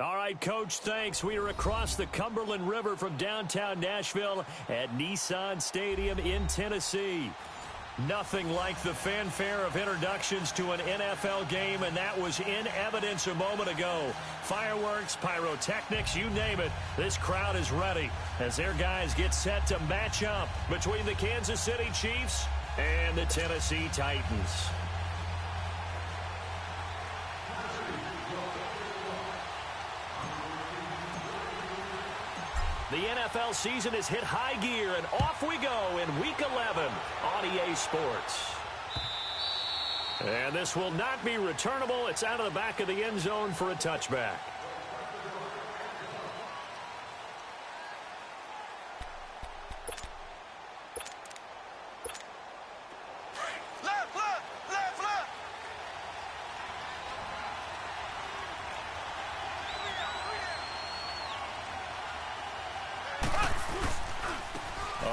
All right, Coach, thanks. We are across the Cumberland River from downtown Nashville at Nissan Stadium in Tennessee. Nothing like the fanfare of introductions to an NFL game, and that was in evidence a moment ago. Fireworks, pyrotechnics, you name it. This crowd is ready as their guys get set to match up between the Kansas City Chiefs and the Tennessee Titans. The NFL season has hit high gear, and off we go in Week 11 on EA Sports. And this will not be returnable. It's out of the back of the end zone for a touchback.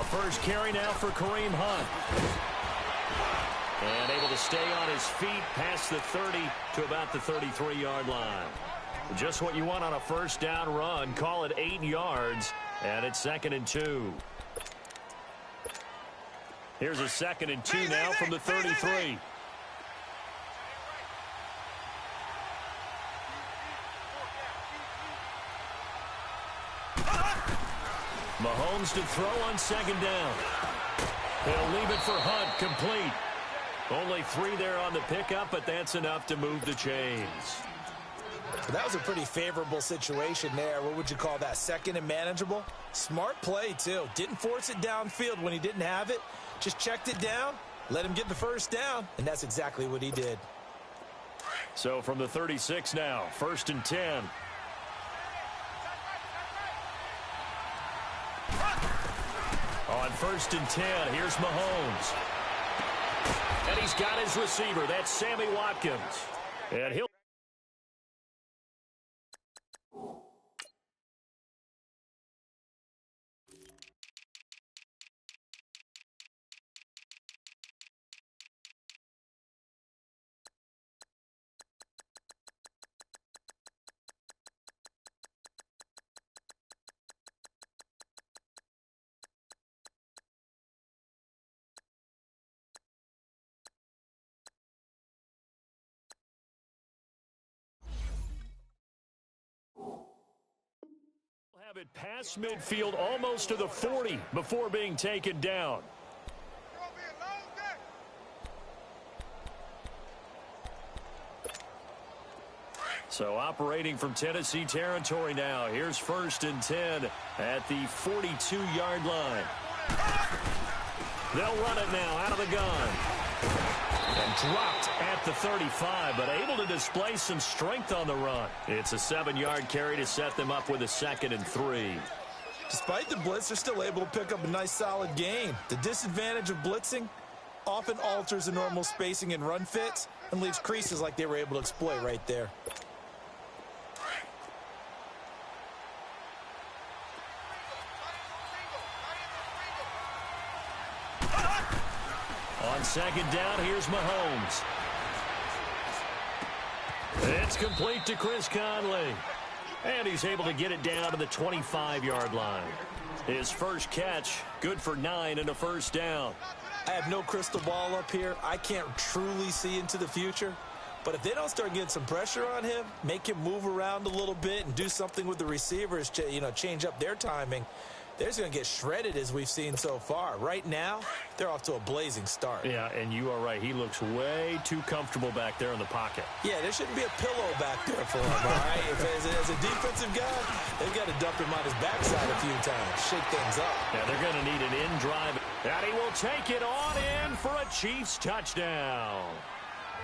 First carry now for Kareem Hunt. And able to stay on his feet past the 30 to about the 33-yard line. Just what you want on a first down run. Call it 8 yards, and it's 2nd and 2. Here's a 2nd and 2 now from the 33. Mahomes to throw on 2nd down. He'll leave it for Hunt, complete. Only 3 there on the pickup, but that's enough to move the chains. That was a pretty favorable situation there. What would you call that? 2nd and manageable? Smart play, too. Didn't force it downfield when he didn't have it. Just checked it down, let him get the first down, and that's exactly what he did. So from the 36 now, 1st and 10. On 1st and 10, here's Mahomes. And he's got his receiver. That's Sammy Watkins. And he'll... have it past midfield almost to the 40 before being taken down. So operating from Tennessee territory now. Here's 1st and 10 at the 42-yard line. They'll run it now out of the gun. And dropped at the 35, but able to display some strength on the run. It's a 7-yard carry to set them up with a 2nd and 3. Despite the blitz, they're still able to pick up a nice solid gain. The disadvantage of blitzing often alters the normal spacing and run fits and leaves creases like they were able to exploit right there. On 2nd down, here's Mahomes. It's complete to Chris Conley. And he's able to get it down to the 25-yard line. His first catch, good for 9 and a first down. I have no crystal ball up here. I can't truly see into the future. But if they don't start getting some pressure on him, make him move around a little bit and do something with the receivers, change up their timing, they're just going to get shredded as we've seen so far. Right now, they're off to a blazing start. Yeah, and you are right. He looks way too comfortable back there in the pocket. Yeah, there shouldn't be a pillow back there for him, all right? As a defensive guy, they've got to dump him on his backside a few times, shake things up. Yeah, they're going to need an in drive. And he will take it on in for a Chiefs touchdown.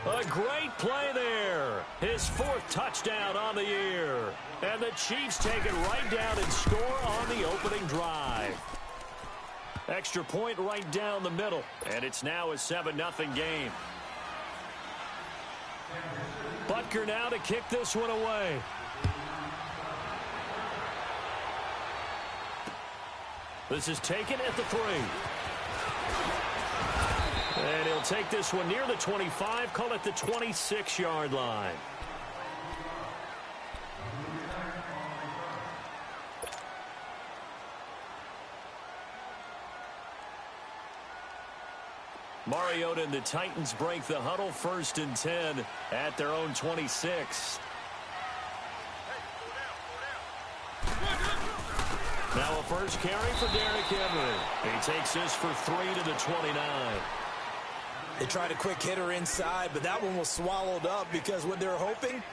A great play there. His 4th touchdown on the year. And the Chiefs take it right down and score on the opening drive. Extra point right down the middle. And it's now a 7-0 game. Butker now to kick this one away. This is taken at the 3. And he'll take this one near the 25, call it the 26-yard line. Mariota and the Titans break the huddle, 1st and 10 at their own 26. Now a first carry for Derrick Henry. He takes this for 3 to the 29. They tried a quick hitter inside, but that one was swallowed up because what they're hoping,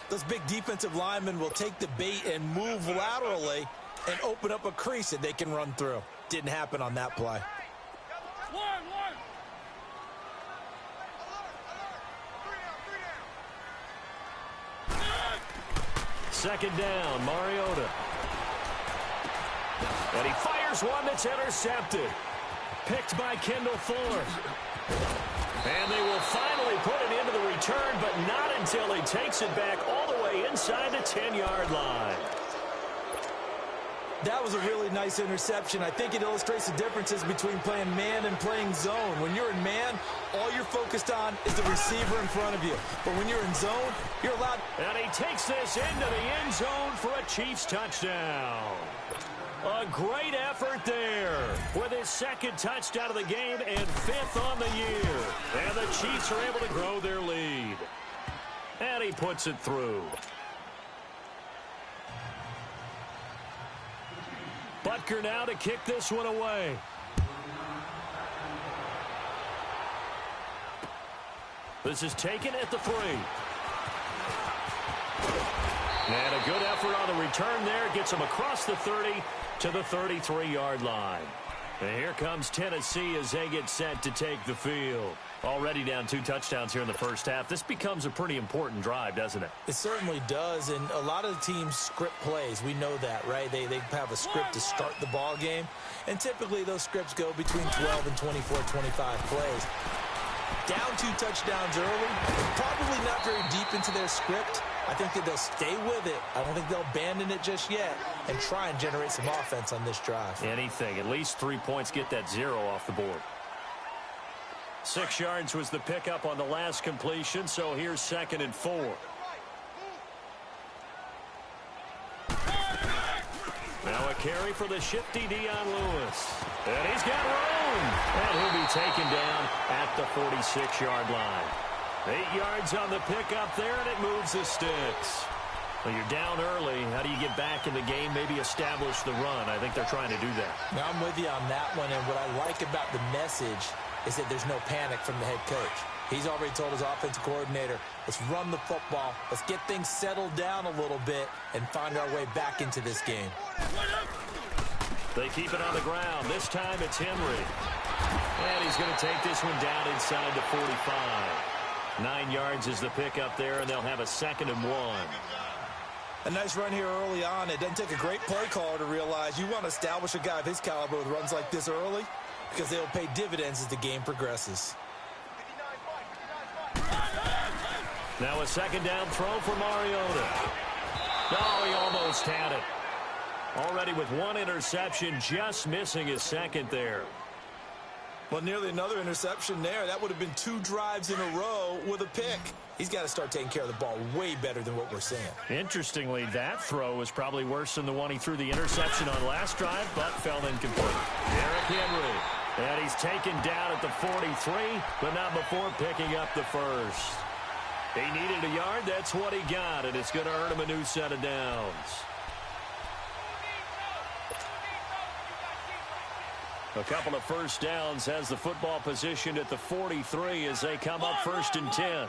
those big defensive linemen will take the bait and move laterally and open up a crease that they can run through. Didn't happen on that play. Second down, Mariota. And he fires one that's intercepted. Picked by Kendall Thorne. And they will finally put it into the return, but not until he takes it back all the way inside the 10-yard line. That was a really nice interception. I think it illustrates the differences between playing man and playing zone. When you're in man, all you're focused on is the receiver in front of you. But when you're in zone, you're allowed. And he takes this into the end zone for a Chiefs touchdown. A great effort there with his 2nd touchdown of the game and 5th on the year. And the Chiefs are able to grow their lead. And he puts it through. Butker now to kick this one away. This is taken at the 3. And a good effort on the return there. Gets him across the 30 to the 33-yard line. And here comes Tennessee as they get set to take the field. Already down 2 touchdowns here in the first half. This becomes a pretty important drive, doesn't it? It certainly does, and a lot of the teams script plays. We know that, right? They have a script to start the ball game, and typically those scripts go between 12 and 24, 25 plays. Down 2 touchdowns early, probably not very deep into their script. I think that they'll stay with it. I don't think they'll abandon it just yet and try and generate some offense on this drive. Anything. At least 3 points, get that 0 off the board. 6 yards was the pickup on the last completion, so here's 2nd and 4. Now a carry for the shifty Dion Lewis. And he's got room. And he'll be taken down at the 46-yard line. 8 yards on the pickup there, and it moves the sticks. Well, you're down early. How do you get back in the game, maybe establish the run? I think they're trying to do that. Now, I'm with you on that one, and what I like about the message is that there's no panic from the head coach. He's already told his offensive coordinator, let's run the football, let's get things settled down a little bit and find our way back into this game. They keep it on the ground. This time it's Henry. And he's going to take this one down inside the 45. 9 yards is the pickup there, and they'll have a 2nd and 1. A nice run here early on. It doesn't take a great play caller to realize you want to establish a guy of his caliber with runs like this early because they'll pay dividends as the game progresses. Now a 2nd down throw for Mariota. Oh, he almost had it. Already with 1 interception, just missing his 2nd there. Well, nearly another interception there. That would have been 2 drives in a row with a pick. He's got to start taking care of the ball way better than what we're seeing. Interestingly, that throw was probably worse than the one he threw the interception on last drive, but fell incomplete. Derrick Henry. And he's taken down at the 43, but not before picking up the first. He needed a yard. That's what he got, and it's going to earn him a new set of downs. A couple of first downs has the football positioned at the 43 as they come up 1st and 10.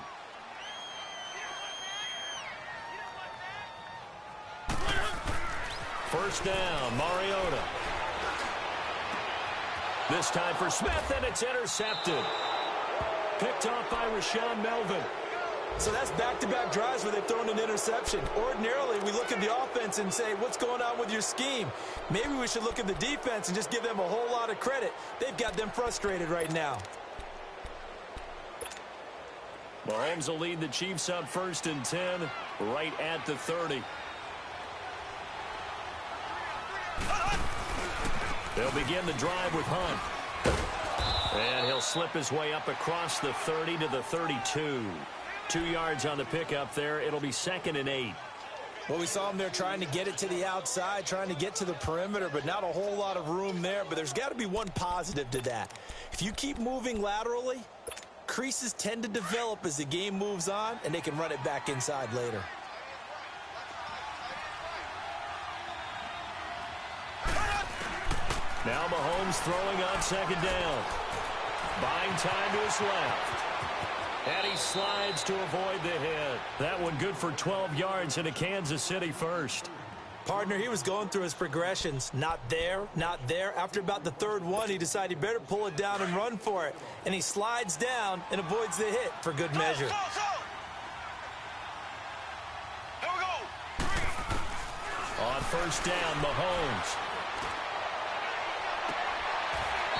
First down, Mariota. This time for Smith, and it's intercepted. Picked off by Rashaan Melvin. So that's back-to-back drives where they've thrown an interception. Ordinarily, we look at the offense and say, what's going on with your scheme? Maybe we should look at the defense and just give them a whole lot of credit. They've got them frustrated right now. Mahomes will lead the Chiefs on 1st and 10, right at the 30. They'll begin the drive with Hunt. And he'll slip his way up across the 30 to the 32. 2 yards on the pickup there. It'll be 2nd and 8. Well, we saw him there trying to get it to the outside, trying to get to the perimeter, but not a whole lot of room there. But there's got to be one positive to that. If you keep moving laterally, creases tend to develop as the game moves on, and they can run it back inside later. Now Mahomes throwing on second down. Buying time to his left. And he slides to avoid the hit. That one good for 12 yards in a Kansas City first. Partner, he was going through his progressions. Not there, not there. After about the third one, he decided he better pull it down and run for it. And he slides down and avoids the hit for good measure. Here we go. On first down, Mahomes.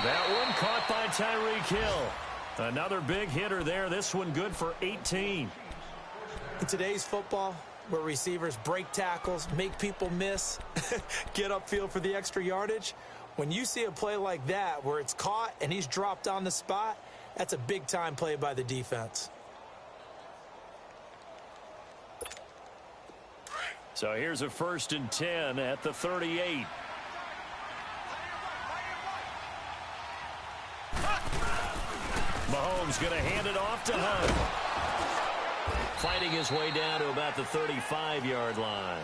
That one caught by Tyreek Hill. Another big hitter there. This one good for 18. In today's football, where receivers break tackles, make people miss, get upfield for the extra yardage, when you see a play like that where it's caught and he's dropped on the spot, that's a big-time play by the defense. So here's a 1st and 10 at the 38. Mahomes going to hand it off to Hunt. Fighting his way down to about the 35-yard line.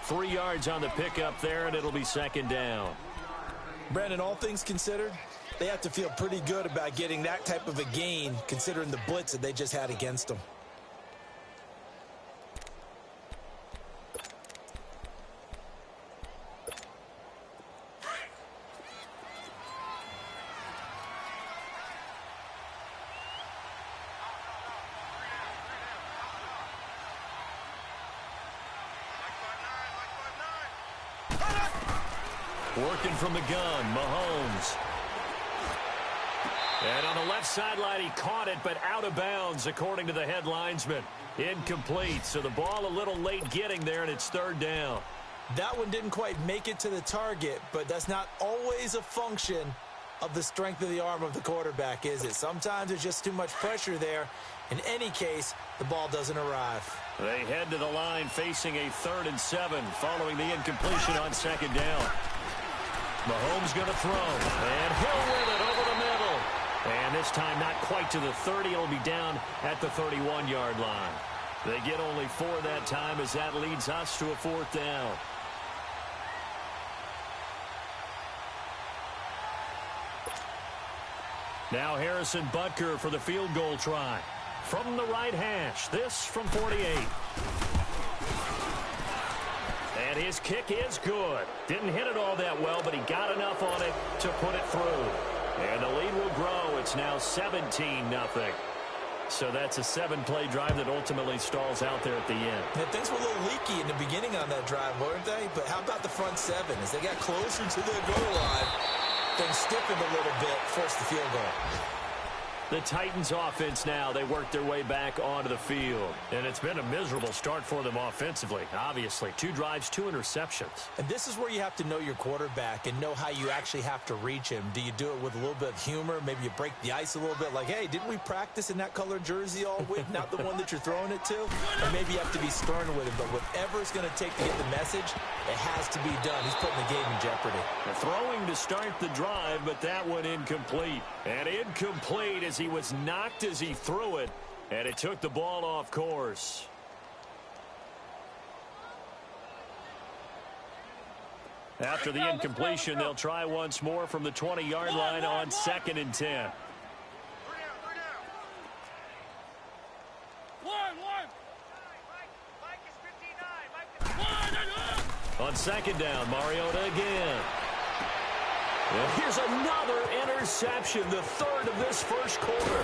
3 yards on the pickup there, and it'll be second down. Brandon, all things considered, they have to feel pretty good about getting that type of a gain considering the blitz that they just had against them. Working from the gun, Mahomes. And on the left sideline, he caught it, but out of bounds, according to the head linesman. Incomplete, so the ball a little late getting there, and it's third down. That one didn't quite make it to the target, but that's not always a function of the strength of the arm of the quarterback, is it? Sometimes there's just too much pressure there. In any case, the ball doesn't arrive. They head to the line facing a 3rd and 7 following the incompletion on second down. Mahomes going to throw, and Hill with it over the middle. And this time not quite to the 30. It'll be down at the 31-yard line. They get only 4 that time as that leads us to a 4th down. Now Harrison Butker for the field goal try. From the right hash, this from 48. And his kick is good. Didn't hit it all that well, but he got enough on it to put it through. And the lead will grow. It's now 17-0. So that's a 7-play drive that ultimately stalls out there at the end. Yeah, things were a little leaky in the beginning on that drive, weren't they? But how about the front 7? As they got closer to the goal line, things stiffened a little bit, forced the field goal. The Titans offense now, they work their way back onto the field. And it's been a miserable start for them offensively, obviously. 2 drives, 2 interceptions. And this is where you have to know your quarterback and know how you actually have to reach him. Do you do it with a little bit of humor? Maybe you break the ice a little bit like, hey, didn't we practice in that colored jersey all week? Not the one that you're throwing it to? Or maybe you have to be stern with him. But whatever it's going to take to get the message, it has to be done. He's putting the game in jeopardy. The throwing to start the drive, but that one incomplete. And incomplete as he was knocked as he threw it, and it took the ball off course. After the incompletion, they'll try once more from the 20-yard line on 2nd and 10. On 2nd down, Mariota again. And here's another interception, the 3rd of this first quarter.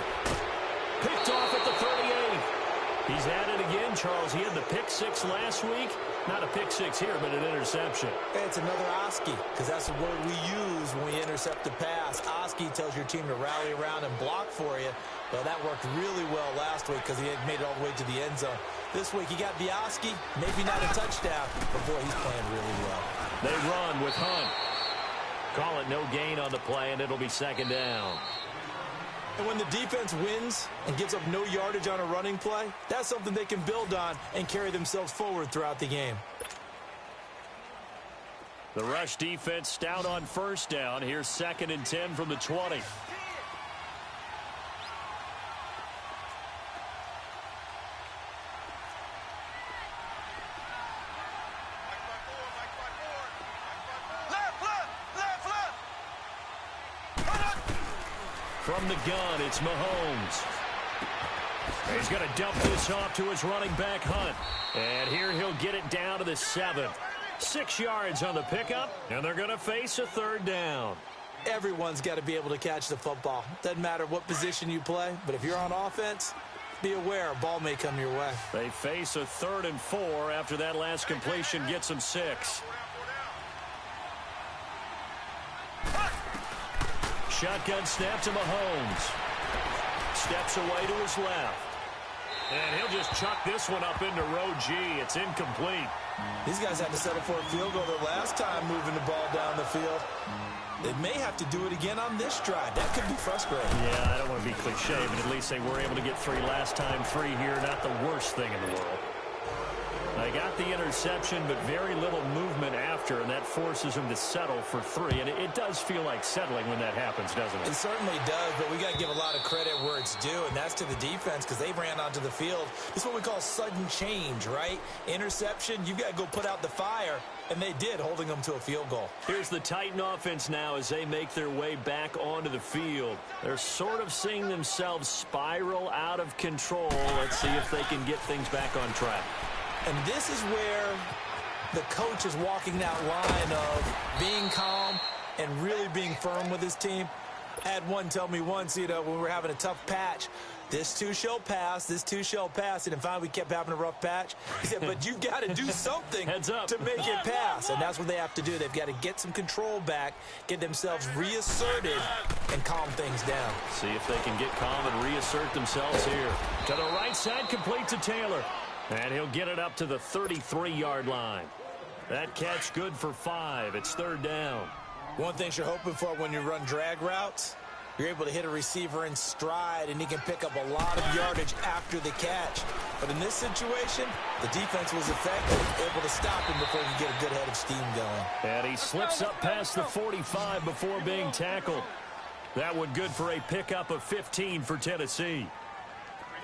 Picked off at the 38. He's at it again, Charles. He had the pick 6 last week. Not a pick 6 here, but an interception. Hey, it's another Oski, because that's the word we use when we intercept the pass. Oski tells your team to rally around and block for you. Well, that worked really well last week because he had made it all the way to the end zone. This week, he got the Oski, maybe not a touchdown, but boy, he's playing really well. They run with Hunt. Call it no gain on the play, and it'll be 2nd down. And when the defense wins and gives up no yardage on a running play, that's something they can build on and carry themselves forward throughout the game. The rush defense stout on first down. Here's 2nd and 10 from the 20. From the gun, it's Mahomes. He's going to dump this off to his running back, Hunt. And here he'll get it down to the 7. 6 yards on the pickup, and they're going to face a 3rd down. Everyone's got to be able to catch the football. Doesn't matter what position you play, but if you're on offense, be aware a ball may come your way. They face a 3rd and 4 after that last completion gets them 6. Shotgun snap to Mahomes. Steps away to his left. And he'll just chuck this one up into row G. It's incomplete. These guys had to settle for a field goal their last time moving the ball down the field. They may have to do it again on this drive. That could be frustrating. Yeah, I don't want to be cliche, but at least they were able to get 3 last time. 3 here, not the worst thing in the world. They got the interception, but very little movement after, and that forces them to settle for 3. And it does feel like settling when that happens, doesn't it? It certainly does, but we got to give a lot of credit where it's due, and that's to the defense because they ran onto the field. This is what we call sudden change, right? Interception, you've got to go put out the fire, and they did, holding them to a field goal. Here's the Titan offense now as they make their way back onto the field. They're sort of seeing themselves spiral out of control. Let's see if they can get things back on track. And this is where the coach is walking that line of being calm and really being firm with his team. I had one tell me once, when we were having a tough patch, this too shall pass, this too shall pass. And finally we kept having a rough patch. He said, but you've got to do something to make it pass. And that's what they have to do. They've got to get some control back, get themselves reasserted, and calm things down. See if they can get calm and reassert themselves here. To the right side, complete to Taylor. And he'll get it up to the 33-yard line. That catch good for 5. It's 3rd down. One thing you're hoping for when you run drag routes, you're able to hit a receiver in stride, and he can pick up a lot of yardage after the catch. But in this situation, the defense was effective, able to stop him before he could get a good head of steam going. And he slips up past the 45 before being tackled. That one good for a pickup of 15 for Tennessee.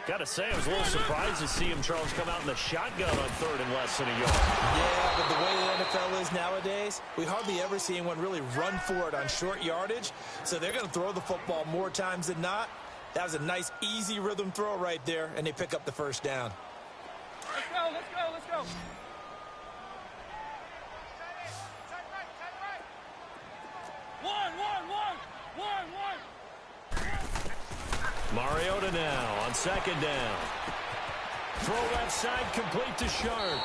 Got to say, I was a little surprised to see him, Charles, come out in the shotgun on 3rd and less than a yard. Yeah, but the way the NFL is nowadays, we hardly ever see anyone really run for it on short yardage. So they're going to throw the football more times than not. That was a nice, easy rhythm throw right there, and they pick up the 1st down. Let's go, let's go, let's go. One. Mariota now on 2nd down. Throw left side, complete to Sharp.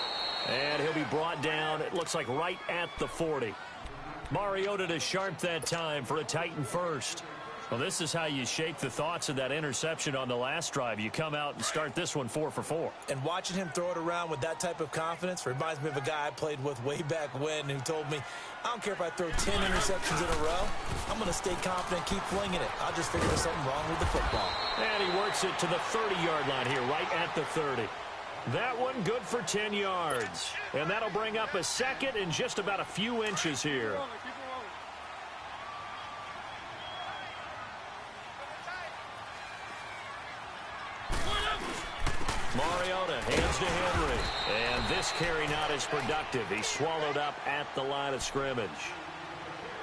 And he'll be brought down, it looks like right at the 40. Mariota to Sharp that time for a Titan first. Well, this is how you shake the thoughts of that interception on the last drive. You come out and start this one 4 for 4. And watching him throw it around with that type of confidence reminds me of a guy I played with way back when who told me, I don't care if I throw 10 interceptions in a row. I'm going to stay confident, keep flinging it. I'll just figure there's something wrong with the football. And he works it to the 30-yard line here, right at the 30. That one good for 10 yards. And that'll bring up a 2nd and just about a few inches here. Mariota hands to Henry. And this carry not as productive. He's swallowed up at the line of scrimmage.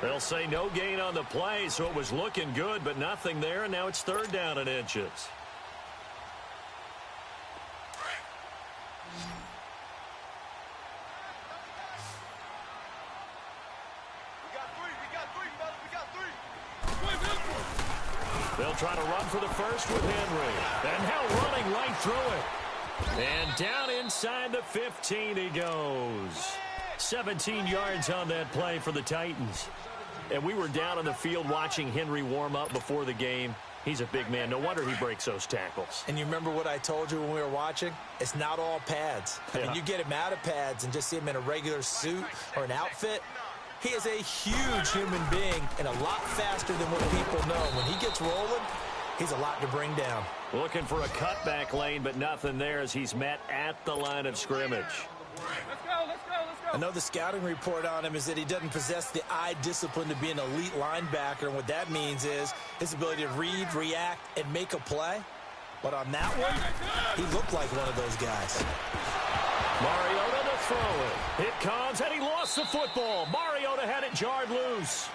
They'll say no gain on the play, so it was looking good, but nothing there, and now it's 3rd down and inches. They'll try to run for the first with Henry. And now running right through it. And down inside the 15 he goes. 17 yards on that play for the Titans. And we were down on the field watching Henry warm up before the game. He's a big man. No wonder he breaks those tackles. And you remember what I told you when we were watching? It's not all pads. I mean, you get him out of pads and just see him in a regular suit or an outfit. He is a huge human being and a lot faster than what people know. When he gets rolling, he's a lot to bring down. Looking for a cutback lane, but nothing there as he's met at the line of scrimmage. Let's go, let's go, let's go. I know the scouting report on him is that he doesn't possess the eye discipline to be an elite linebacker, and what that means is his ability to read, react, and make a play. But on that one, he looked like one of those guys. Mariota to throw it. It comes, and he lost the football. Mariota had it jarred loose.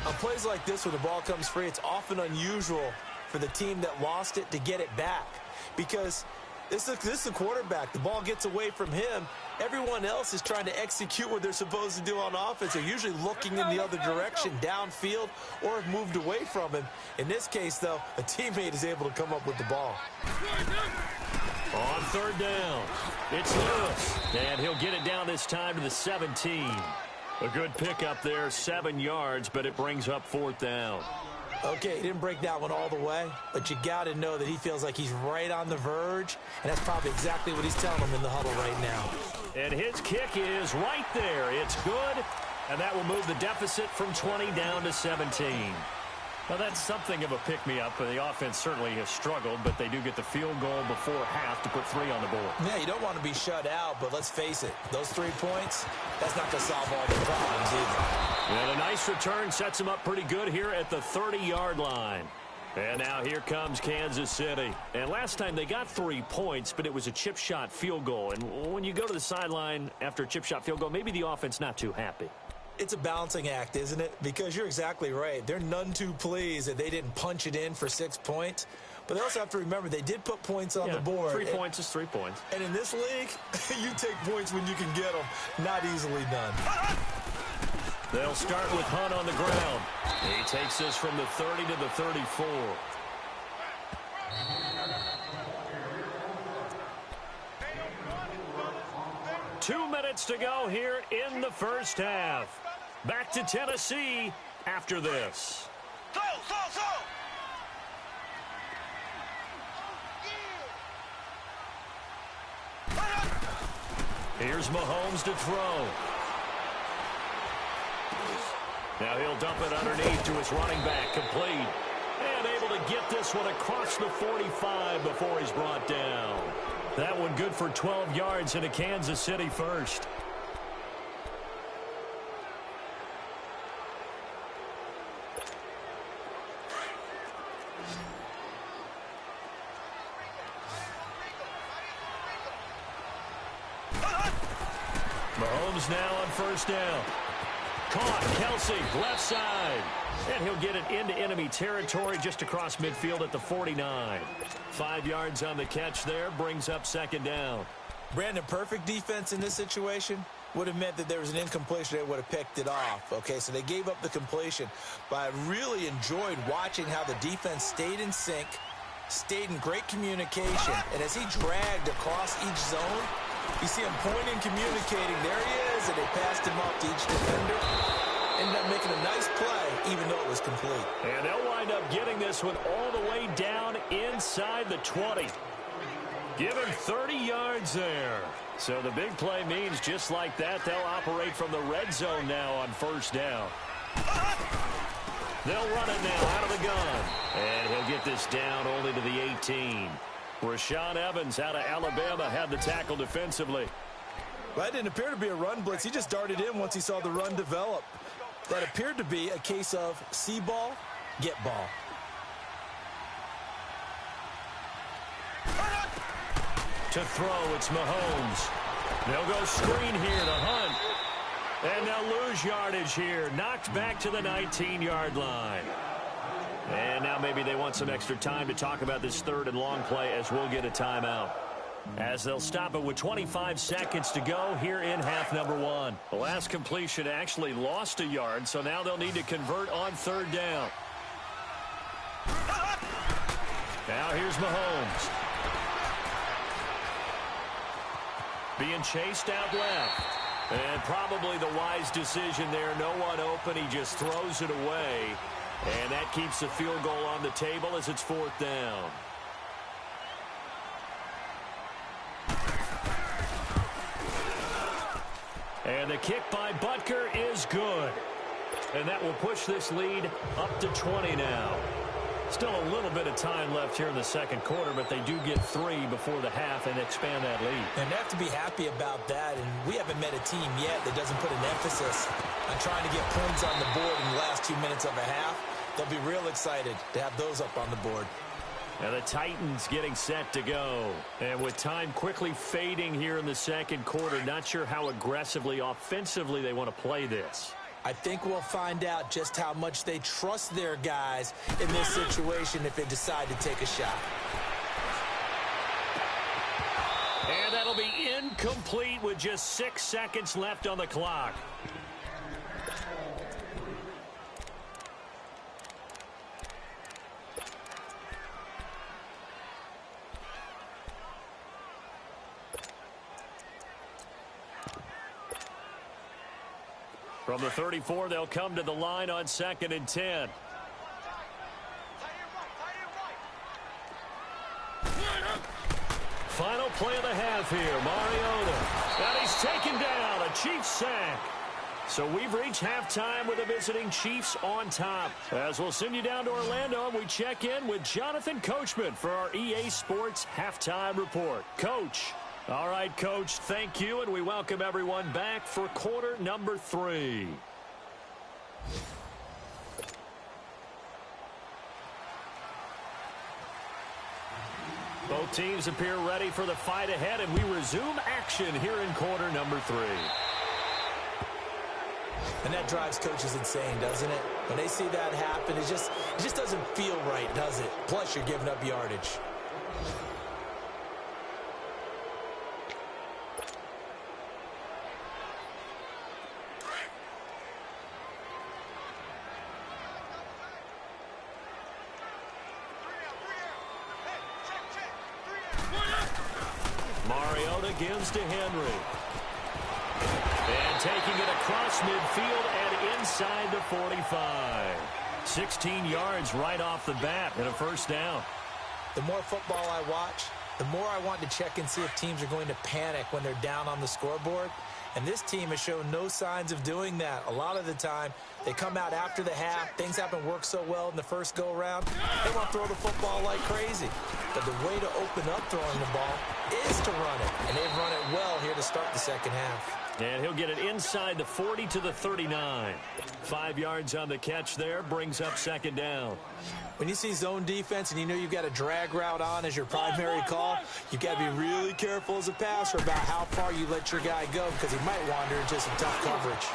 On plays like this, when the ball comes free, it's often unusual for the team that lost it to get it back, because this is the quarterback. The ball gets away from him. Everyone else is trying to execute what they're supposed to do on offense. They're usually looking in the other direction, downfield, or have moved away from him. In this case, though, a teammate is able to come up with the ball. On third down, it's Lewis, and he'll get it down this time to the 17. A good pickup there, 7 yards, but it brings up fourth down. Okay, he didn't break that one all the way, but you got to know that he feels like he's right on the verge, and that's probably exactly what he's telling them in the huddle right now. And his kick is right there. It's good, and that will move the deficit from 20 down to 17. Now, that's something of a pick-me-up. The offense certainly has struggled, but they do get the field goal before half to put 3 on the board. Yeah, you don't want to be shut out, but let's face it, those 3 points, that's not going to solve all the problems either. And a nice return sets him up pretty good here at the 30-yard line. And now here comes Kansas City. And last time they got 3 points, but it was a chip shot field goal. And when you go to the sideline after a chip shot field goal, maybe the offense not too happy. It's a balancing act, isn't it? Because you're exactly right. They're none too pleased that they didn't punch it in for 6 points. But they also have to remember they did put points on the board. 3 points is 3 points. And in this league, you take points when you can get them. Not easily done. They'll start with Hunt on the ground. He takes this from the 30 to the 34. Two minutes to go here in the first half. Back to Tennessee after this. Here's Mahomes to throw. Now he'll dump it underneath to his running back, complete. And able to get this one across the 45 before he's brought down. That one good for 12 yards into Kansas City first. Mahomes now on first down. Caught, Kelce, left side. And he'll get it into enemy territory just across midfield at the 49. 5 yards on the catch there, brings up second down. Brandon, perfect defense in this situation would have meant that there was an incompletion. They would have picked it off. Okay, so they gave up the completion. But I really enjoyed watching how the defense stayed in sync, stayed in great communication. And as he dragged across each zone, you see him pointing, communicating. There he is, and they passed him off to each defender. Ended up making a nice play, even though it was complete. And they'll wind up getting this one all the way down inside the 20. Give him 30 yards there. So the big play means just like that, they'll operate from the red zone now on first down. They'll run it now out of the gun. And he'll get this down only to the 18. Rashaan Evans out of Alabama had the tackle defensively. That didn't appear to be a run blitz. He just darted in once he saw the run develop. That appeared to be a case of see ball, get ball. To throw, it's Mahomes. They'll go screen here to Hunt. And they'll lose yardage here. Knocked back to the 19-yard line. And now maybe they want some extra time to talk about this third and long play as we'll get a timeout. As they'll stop it with 25 seconds to go here in half number 1. The last completion actually lost a yard, so now they'll need to convert on third down. Now here's Mahomes. Being chased out left. And probably the wise decision there. No one open. He just throws it away. And that keeps the field goal on the table as it's fourth down. And the kick by Butker is good. And that will push this lead up to 20 now. Still a little bit of time left here in the second quarter, but they do get 3 before the half and expand that lead. And they have to be happy about that, and we haven't met a team yet that doesn't put an emphasis on trying to get points on the board in the last 2 minutes of a half. They'll be real excited to have those up on the board. And the Titans getting set to go. And with time quickly fading here in the second quarter, not sure how aggressively, offensively they want to play this. I think we'll find out just how much they trust their guys in this situation if they decide to take a shot. And that'll be incomplete with just 6 seconds left on the clock. From the 34, they'll come to the line on 2nd and 10. Final play of the half here, Mariota. And he's taken down, a Chiefs sack. So we've reached halftime with the visiting Chiefs on top. As we'll send you down to Orlando, we check in with Jonathan Coachman for our EA Sports Halftime Report. Coach. All right, Coach, thank you, and we welcome everyone back for quarter number 3. Both teams appear ready for the fight ahead, and we resume action here in quarter number 3. And that drives coaches insane, doesn't it? When they see that happen, it just doesn't feel right, does it? Plus, you're giving up yardage. Mariota gives to Henry. And taking it across midfield and inside the 45. 16 yards right off the bat and a first down. The more football I watch, the more I want to check and see if teams are going to panic when they're down on the scoreboard. And this team has shown no signs of doing that. A lot of the time, they come out after the half. Things haven't worked so well in the first go-around. They want to throw the football like crazy. But the way to open up throwing the ball is to run it. And they've run it well here to start the second half. And he'll get it inside the 40 to the 39. 5 yards on the catch there, brings up second down. When you see zone defense and you know you've got a drag route on as your primary call, you've got to be really careful as a passer about how far you let your guy go because he might wander into some tough coverage.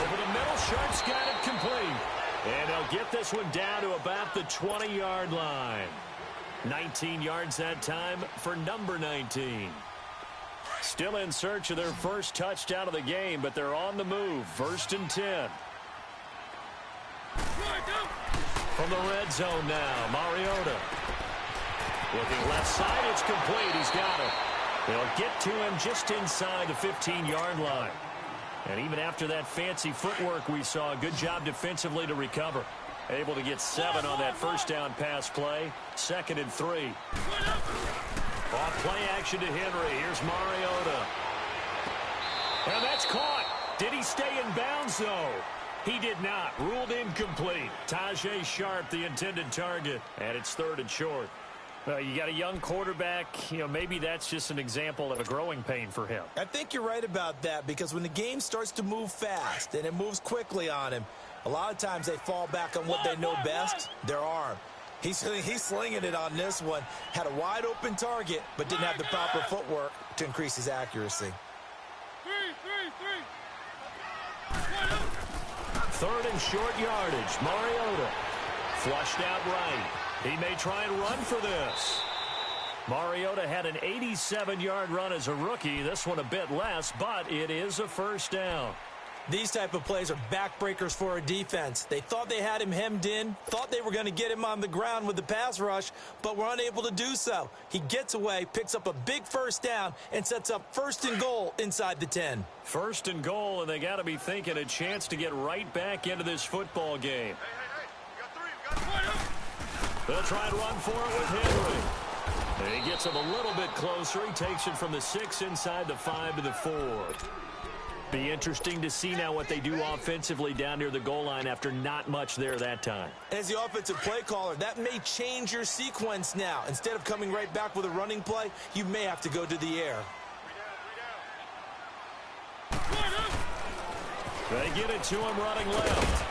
Over the middle, Sharp's got it complete. And they'll get this one down to about the 20-yard line. 19 yards that time for number 19. Still in search of their first touchdown of the game, but they're on the move. 1st and 10. From the red zone now, Mariota. Looking left side, it's complete. He's got it. They'll get to him just inside the 15-yard line. And even after that fancy footwork we saw, good job defensively to recover. Able to get 7 on that first down pass play. 2nd and 3. Off play action to Henry. Here's Mariota. And that's caught. Did he stay in bounds, though? He did not. Ruled incomplete. Tajae Sharpe, the intended target. And it's 3rd and short. You got a young quarterback. Maybe that's just an example of a growing pain for him. I think you're right about that because when the game starts to move fast and it moves quickly on him, a lot of times they fall back on what they know best, their arm. He's slinging it on this one. Had a wide open target, but didn't have the proper footwork to increase his accuracy. 3rd and short yardage. Mariota flushed out right. He may try and run for this. Mariota had an 87-yard run as a rookie. This one a bit less, but it is a first down. These type of plays are backbreakers for a defense. They thought they had him hemmed in, thought they were going to get him on the ground with the pass rush, but were unable to do so. He gets away, picks up a big first down, and sets up 1st and goal inside the 10. 1st and goal, and they got to be thinking a chance to get right back into this football game. They'll try and run for it with Henry. And he gets him a little bit closer. He takes it from the 6 inside the 5 to the 4. Be interesting to see now what they do offensively down near the goal line after not much there that time. As the offensive play caller, that may change your sequence now. Instead of coming right back with a running play, you may have to go to the air. They get it to him running left.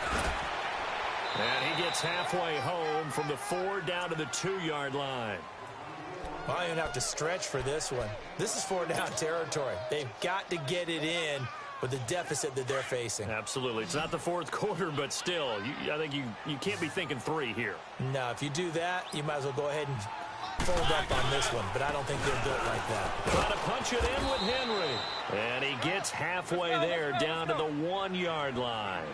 And he gets halfway home from the 4 down to the 2-yard line. I don't even have to stretch for this one. This is 4-down territory. They've got to get it in with the deficit that they're facing. Absolutely. It's not the fourth quarter, but still, I think you can't be thinking 3 here. No, if you do that, you might as well go ahead and fold up on this one, but I don't think they're built like that. Trying to punch it in with Henry. And he gets halfway there down to the 1-yard line.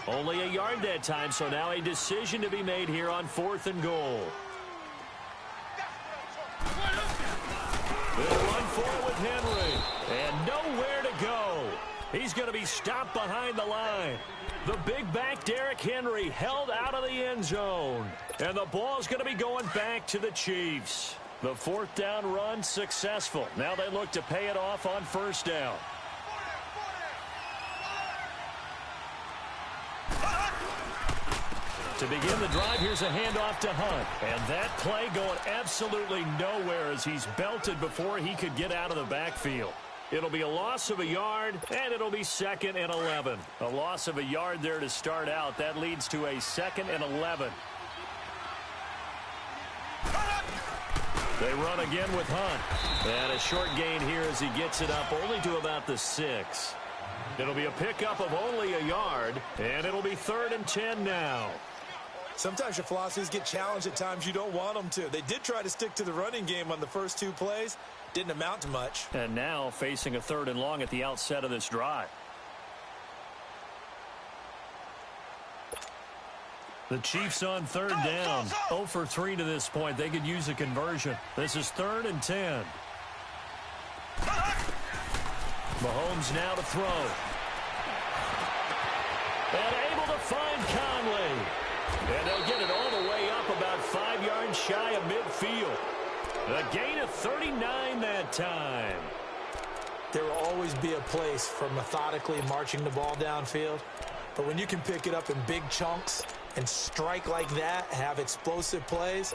Only a yard that time, so now a decision to be made here on 4th and goal. They'll run for it with Henry. And nowhere to go. He's going to be stopped behind the line. The big back, Derrick Henry, held out of the end zone. And the ball's going to be going back to the Chiefs. The 4th down run successful. Now they look to pay it off on 1st down. To begin the drive, here's a handoff to Hunt. And that play going absolutely nowhere as he's belted before he could get out of the backfield. It'll be a loss of a yard, and it'll be 2nd and 11. A loss of a yard there to start out. That leads to a 2nd and 11. They run again with Hunt. And a short gain here as he gets it up only to about the 6. It'll be a pickup of only a yard, and it'll be 3rd and 10 now. Sometimes your philosophies get challenged at times you don't want them to. They did try to stick to the running game on the first 2 plays. Didn't amount to much. And now facing a 3rd and long at the outset of this drive. The Chiefs on 3rd down. 0 for 3 to this point. They could use a conversion. This is 3rd and 10. Mahomes now to throw. And able to find Conley. And they'll get it all the way up about 5 yards shy of midfield. A gain of 39 that time. There will always be a place for methodically marching the ball downfield. But when you can pick it up in big chunks and strike like that, have explosive plays,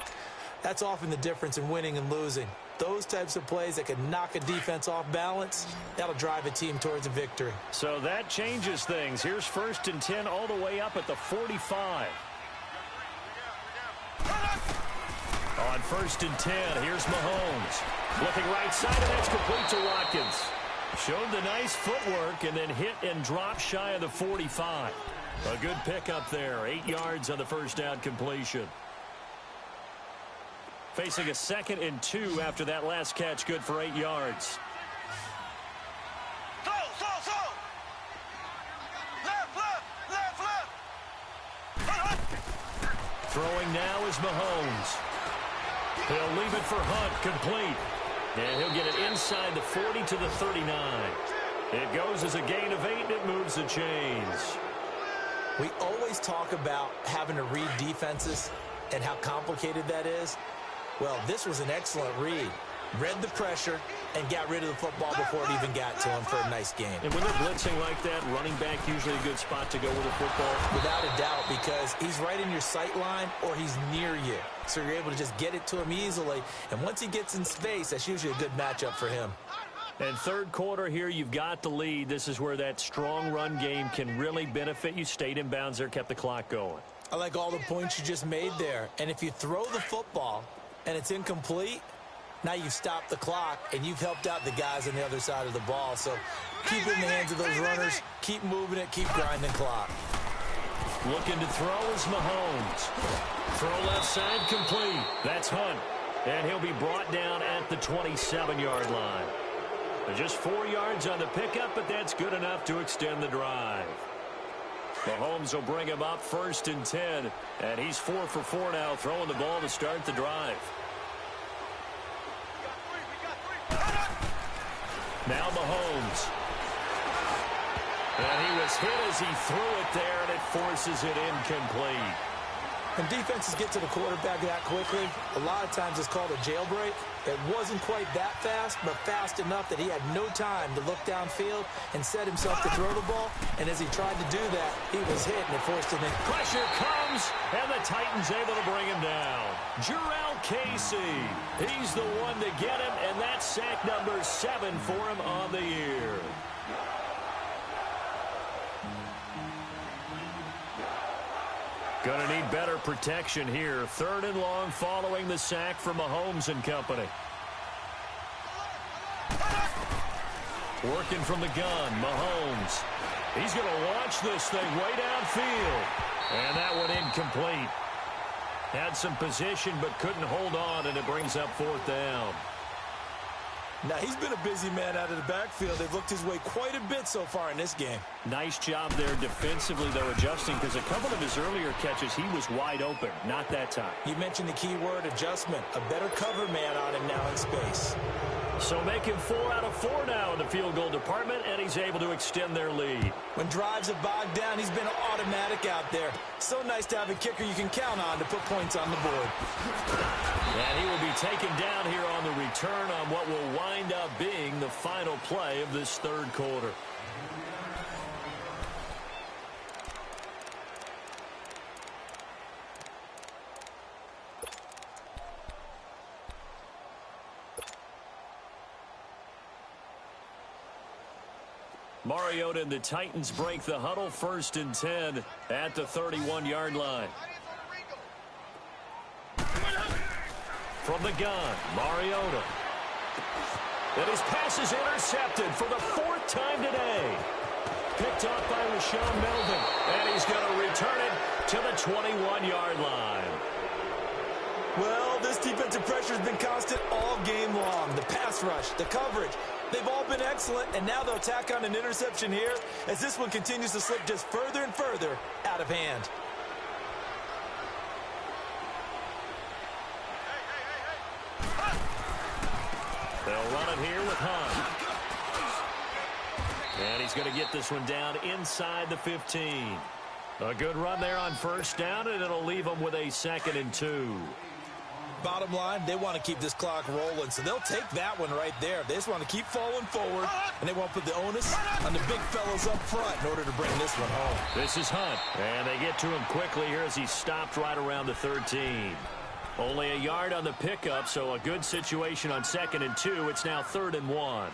that's often the difference in winning and losing. Those types of plays that can knock a defense off balance, that'll drive a team towards a victory. So that changes things. Here's 1st and 10 all the way up at the 45. On 1st and 10, here's Mahomes. Looking right side, and that's complete to Watkins. Showed the nice footwork and then hit and drop shy of the 45. A good pickup there. 8 yards on the 1st down completion. Facing a 2nd and 2 after that last catch, good for 8 yards. Throwing now is Mahomes. He'll leave it for Hunt, complete. And he'll get it inside the 40 to the 39. It goes as a gain of 8, and it moves the chains. We always talk about having to read defenses and how complicated that is. Well, this was an excellent read. Read the pressure and got rid of the football before it even got to him for a nice gain. And when they're blitzing like that, running back usually a good spot to go with the football. Without a doubt, because he's right in your sight line or he's near you. So you're able to just get it to him easily. And once he gets in space, that's usually a good matchup for him. And 3rd quarter here, you've got the lead. This is where that strong run game can really benefit you. Stayed in bounds there, kept the clock going. I like all the points you just made there. And if you throw the football and it's incomplete, now you've stopped the clock, and you've helped out the guys on the other side of the ball. So keep it in the hands of those runners. Keep moving it. Keep grinding clock. Looking to throw is Mahomes. Throw left side complete. That's Hunt. And he'll be brought down at the 27-yard line. Just 4 yards on the pickup, but that's good enough to extend the drive. Mahomes will bring him up 1st and 10. And he's 4 for 4 now, throwing the ball to start the drive. Now Mahomes. And he was hit as he threw it there, and it forces it incomplete. When defenses get to the quarterback that quickly, a lot of times it's called a jailbreak. It wasn't quite that fast, but fast enough that he had no time to look downfield and set himself to throw the ball. And as he tried to do that, he was hit and it forced him in. Pressure comes, and the Titans able to bring him down. Jurrell Casey, he's the one to get him, and that's sack number 7 for him on the year. Going to need better protection here. 3rd and long following the sack from Mahomes and company. Working from the gun, Mahomes. He's going to launch this thing way downfield. And that one incomplete. Had some position but couldn't hold on, and it brings up 4th down. Now, he's been a busy man out of the backfield. They've looked his way quite a bit so far in this game. Nice job there defensively, though, adjusting, because a couple of his earlier catches, he was wide open. Not that time. You mentioned the key word, adjustment. A better cover man on him now in space. So making 4 out of 4 now in the field goal department, and he's able to extend their lead. When drives have bogged down, he's been automatic out there. So nice to have a kicker you can count on to put points on the board. And he will be taken down here on the return on what will wind up being the final play of this 3rd quarter. Mariota and the Titans break the huddle, 1st and 10 at the 31-yard line. From the gun, Mariota. And his pass is intercepted for the 4th time today. Picked up by Rashaan Melvin. And he's going to return it to the 21-yard line. Well, this defensive pressure has been constant all game long. The pass rush, the coverage, they've all been excellent, and now they'll tack on an interception here as this one continues to slip just further and further out of hand. They'll run it here with Hunt. And he's going to get this one down inside the 15. A good run there on 1st down, and it'll leave them with a 2nd and 2. Bottom line, they want to keep this clock rolling, so they'll take that one right there. They just want to keep falling forward, and they won't put the onus on the big fellows up front in order to bring this one home. This is Hunt, and they get to him quickly here as he stopped right around the 13. Only a yard on the pickup, so a good situation on 2nd and 2. It's now 3rd and 1.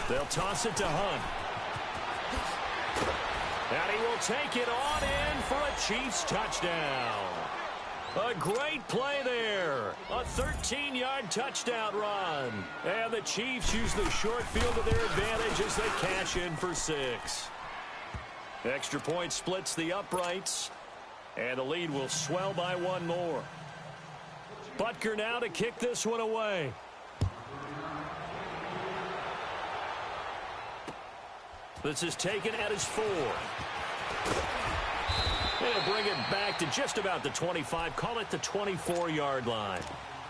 They'll toss it to Hunt. And he will take it on in for a Chiefs touchdown. A great play there. A 13-yard touchdown run. And the Chiefs use the short field to their advantage as they cash in for 6. Extra point splits the uprights. And the lead will swell by 1 more. Butker now to kick this one away. This is taken at his 4. They'll bring it back to just about the 25. Call it the 24-yard line.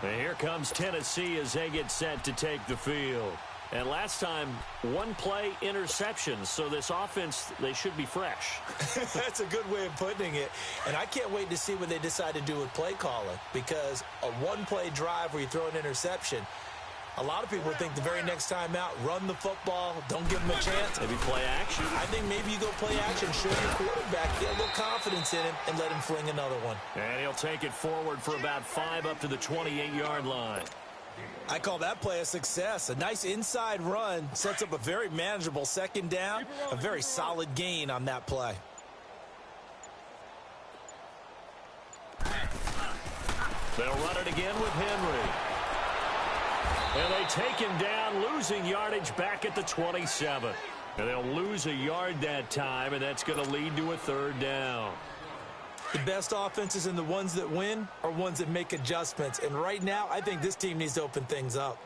And here comes Tennessee as they get set to take the field. And last time, 1 play interception. So this offense, they should be fresh. That's a good way of putting it. And I can't wait to see what they decide to do with play calling. Because a 1-play drive where you throw an interception, a lot of people think the very next time out, run the football, don't give them a chance. Maybe play action. I think maybe you go play action, show your quarterback, get a little confidence in him, and let him fling another one. And he'll take it forward for about 5 up to the 28-yard line. I call that play a success. A nice inside run sets up a very manageable 2nd down, a very solid gain on that play. They'll run it again with Henry. And they take him down, losing yardage back at the 27. And they'll lose a yard that time, and that's going to lead to a 3rd down. The best offenses and the ones that win are ones that make adjustments. And right now, I think this team needs to open things up.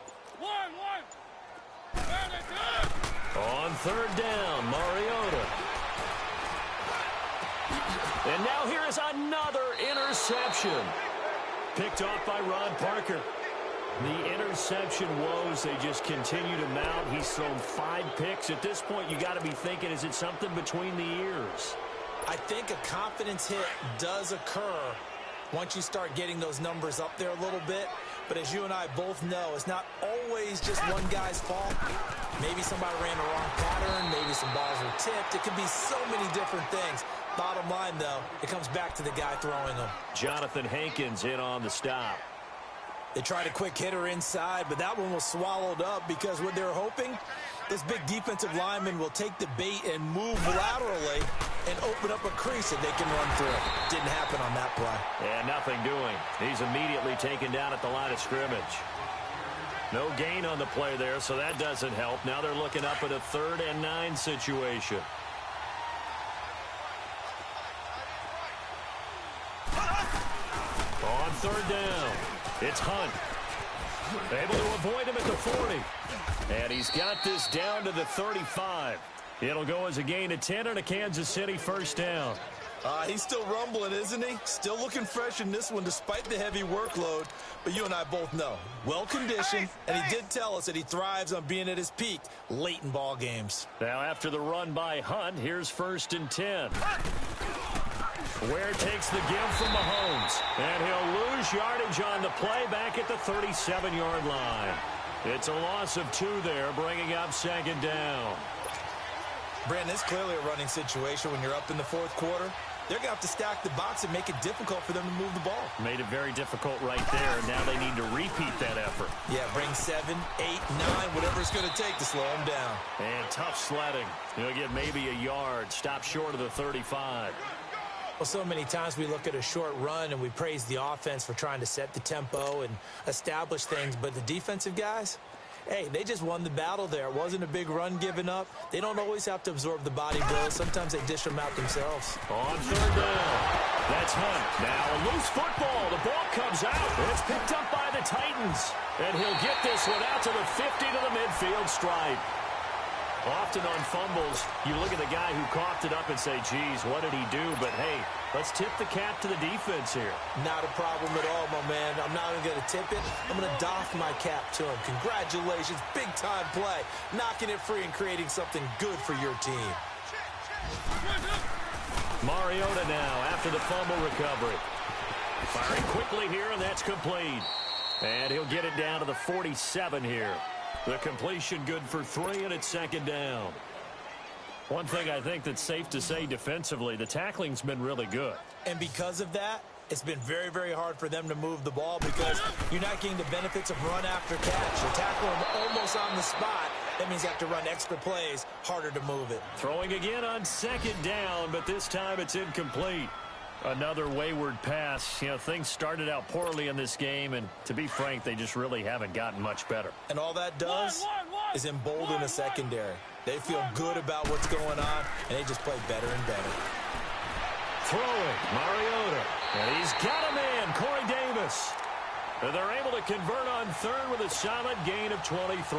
On 3rd down, Mariota. And now here is another interception. Picked off by Ron Parker. The interception woes, they just continue to mount. He's thrown 5 picks. At this point, you got to be thinking, is it something between the ears? I think a confidence hit does occur once you start getting those numbers up there a little bit. But as you and I both know, it's not always just one guy's fault. Maybe somebody ran the wrong pattern. Maybe some balls were tipped. It could be so many different things. Bottom line, though, it comes back to the guy throwing them. Jonathan Hankins in on the stop. They tried a quick hitter inside, but that one was swallowed up because what they were hoping, this big defensive lineman will take the bait and move laterally and open up a crease that they can run through. Didn't happen on that play. And nothing doing. He's immediately taken down at the line of scrimmage. No gain on the play there, so that doesn't help. Now they're looking up at a 3rd and 9 situation. On 3rd down, it's Hunt. Able to avoid him at the 40. And he's got this down to the 35. It'll go as a gain of 10 and a Kansas City first down. He's still rumbling, isn't he? Still looking fresh in this one despite the heavy workload. But you and I both know, well-conditioned, and he did tell us that he thrives on being at his peak late in ball games. Now after the run by Hunt, here's 1st and 10. Ware takes the give from Mahomes, and he'll lose yardage on the play back at the 37-yard line. It's a loss of 2 there, bringing up 2nd down. Brandon, it's clearly a running situation when you're up in the 4th quarter. They're going to have to stack the box and make it difficult for them to move the ball. Made it very difficult right there. Now they need to repeat that effort. Yeah, bring 7, 8, 9, whatever it's going to take to slow them down. And tough sledding. He'll get maybe a yard. Stop short of the 35. Well, so many times we look at a short run and we praise the offense for trying to set the tempo and establish things. But the defensive guys, hey, they just won the battle there. It wasn't a big run given up. They don't always have to absorb the body blows. Sometimes they dish them out themselves. On 3rd down, that's Hunt. Now a loose football. The ball comes out. It's picked up by the Titans. And he'll get this one out to the 50 to the midfield stripe. Often on fumbles, you look at the guy who coughed it up and say, geez, what did he do? But, hey, let's tip the cap to the defense here. Not a problem at all, my man. I'm not even going to tip it. I'm going to doff my cap to him. Congratulations. Big-time play. Knocking it free and creating something good for your team. Mariota now after the fumble recovery. Firing quickly here, and that's complete. And he'll get it down to the 47 here. The completion good for 3, and it's 2nd down. One thing I think that's safe to say defensively, the tackling's been really good. And because of that, it's been very, very hard for them to move the ball because you're not getting the benefits of run after catch. You're tackling them almost on the spot. That means you have to run extra plays, harder to move it. Throwing again on 2nd down, but this time it's incomplete. Another wayward pass. You know, things started out poorly in this game, and to be frank, they just really haven't gotten much better. And all that does is embolden the secondary. They feel good about what's going on, and they just play better and better. Throwing, Mariota. And he's got a man, Corey Davis. And they're able to convert on 3rd with a solid gain of 23.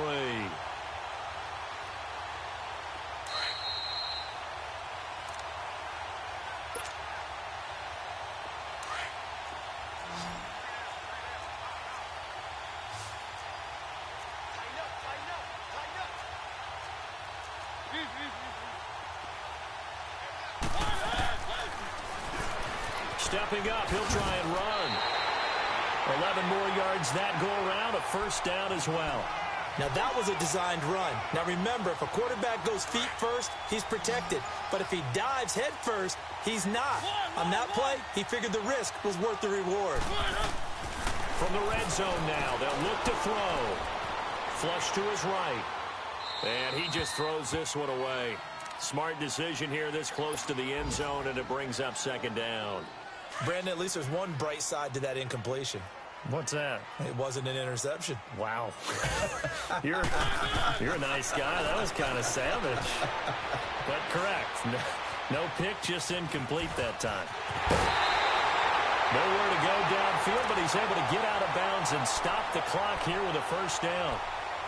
Stepping up, he'll try and run. 11 more yards that go around, a 1st down as well. Now, that was a designed run. Now, remember, if a quarterback goes feet first, he's protected. But if he dives head first, he's not. On that play, he figured the risk was worth the reward. From the red zone now, they'll look to throw. Flush to his right. And he just throws this one away. Smart decision here this close to the end zone, and it brings up 2nd down. Brandon, at least there's one bright side to that incompletion. What's that? It wasn't an interception. Wow. You're a nice guy. That was kind of savage. But correct. No pick, just incomplete that time. Nowhere to go downfield, but he's able to get out of bounds and stop the clock here with a 1st down.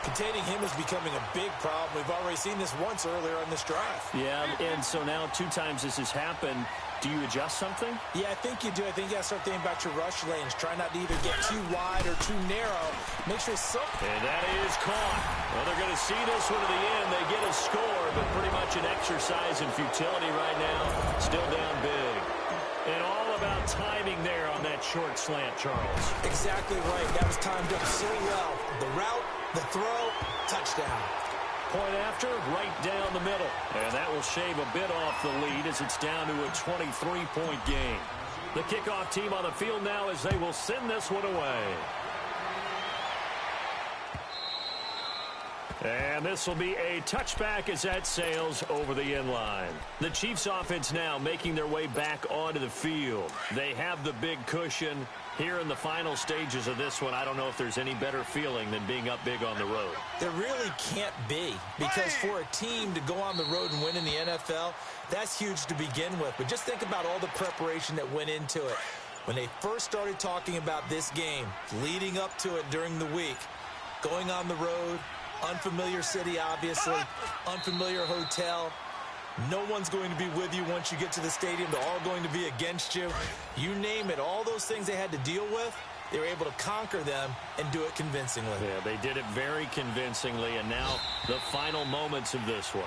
Containing him is becoming a big problem. We've already seen this once earlier on this drive. Yeah, and so now 2 times this has happened. Do you adjust something? Yeah, I think you do. I think you got to start thinking about your rush lanes. Try not to either get too wide or too narrow. Make sure And that is caught. Well, they're going to see this one to the end. They get a score, but pretty much an exercise in futility right now. Still down big. And all about timing there on that short slant, Charles. Exactly right. That was timed up so well. The route, the throw, touchdown. Point after, right down the middle. And that will shave a bit off the lead as it's down to a 23-point game. The kickoff team on the field now as they will send this one away. And this will be a touchback as that sails over the end line. The Chiefs offense now making their way back onto the field. They have the big cushion. Here in the final stages of this one, I don't know if there's any better feeling than being up big on the road. There really can't be, because for a team to go on the road and win in the NFL, that's huge to begin with. But just think about all the preparation that went into it. When they first started talking about this game, leading up to it during the week, going on the road, unfamiliar city, obviously, unfamiliar hotel. No one's going to be with you once you get to the stadium. They're all going to be against you. You name it, all those things they had to deal with, they were able to conquer them and do it convincingly. Yeah, they did it very convincingly, and now the final moments of this one.